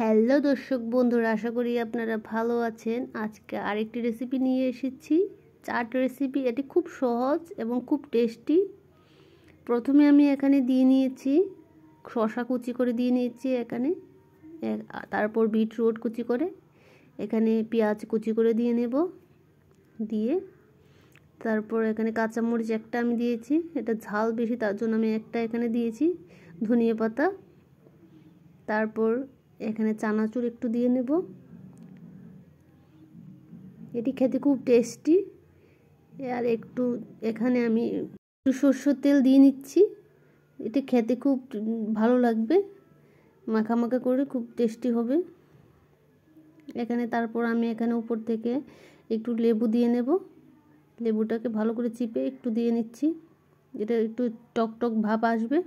Hello দর্শক বন্ধুরা, আশা করি আপনারা ভালো আছেন। আজকে আরেকটি রেসিপি নিয়ে এসেছি, চাট রেসিপি। এটি খুব সহজ এবং খুব টেস্টি। প্রথমে আমি এখানে দিয়ে নিয়েছি শসা কুচি করে দিয়ে নিয়েছি এখানে, তারপর বিটরুট কুচি করে, এখানে পেঁয়াজ কুচি করে দিয়ে নেব, দিয়ে তারপর এখানে কাঁচামরিচ একটা আমি দিয়েছি, এটা ঝাল বেশি তার জন্য আমি একটা এখানে দিয়েছি, ধনিয়া পাতা, তারপর এখানে চানাচুর একটু দিয়ে নেব। এটি খেতে খুব টেস্টি। আর একটু এখানে আমি একটু সরষের তেল দিয়ে নিচ্ছি, এটি খেতে খুব ভালো লাগবে, মাখা মাখা করে খুব টেস্টি হবে এখানে। তারপর আমি এখানে উপর থেকে একটু লেবু দিয়ে নেব, লেবুটাকে ভালো করে চিপে একটু দিয়ে নিচ্ছি, এটা একটু টক টক ভাব আসবে।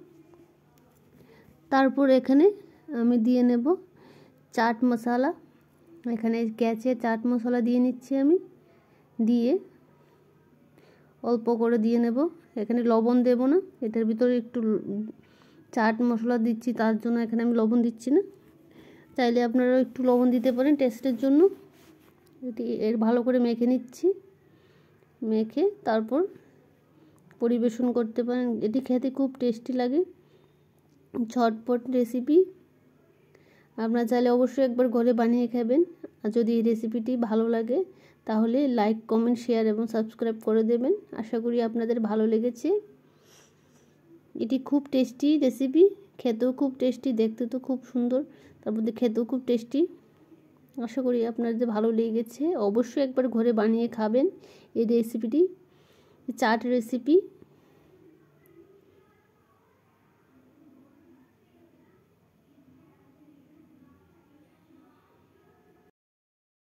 তারপর এখানে আমি দিয়ে নেব চাট মশলা, এখানে গ্যাসে চাট মশলা দিয়ে নিচ্ছি আমি, দিয়ে অল্প করে দিয়ে নেব। এখানে লবণ দেব না, এটার ভিতরে একটু চাট মশলা দিচ্ছি তার জন্য এখানে আমি লবণ দিচ্ছি না, চাইলে আপনারা একটু লবণ দিতে পারেন টেস্টের জন্য। এটি ভালো করে মেখে নিচ্ছি, মেখে তারপর পরিবেশন করতে পারেন। এটি খেতে খুব টেস্টি লাগে, ঝটপট রেসিপি। আপনারা চাইলে অবশ্যই একবার ঘরে বানিয়ে খাবেন। আর যদি এই রেসিপিটি ভালো লাগে তাহলে লাইক, কমেন্ট, শেয়ার এবং সাবস্ক্রাইব করে দেবেন। আশা করি আপনাদের ভালো লেগেছে। এটি খুব টেস্টি রেসিপি, খেতেও খুব টেস্টি, দেখতে তো খুব সুন্দর, তারপর খেতেও খুব টেস্টি। আশা করি আপনাদের ভালো লেগেছে। অবশ্যই একবার ঘরে বানিয়ে খাবেন এই রেসিপিটি, চাট রেসিপি।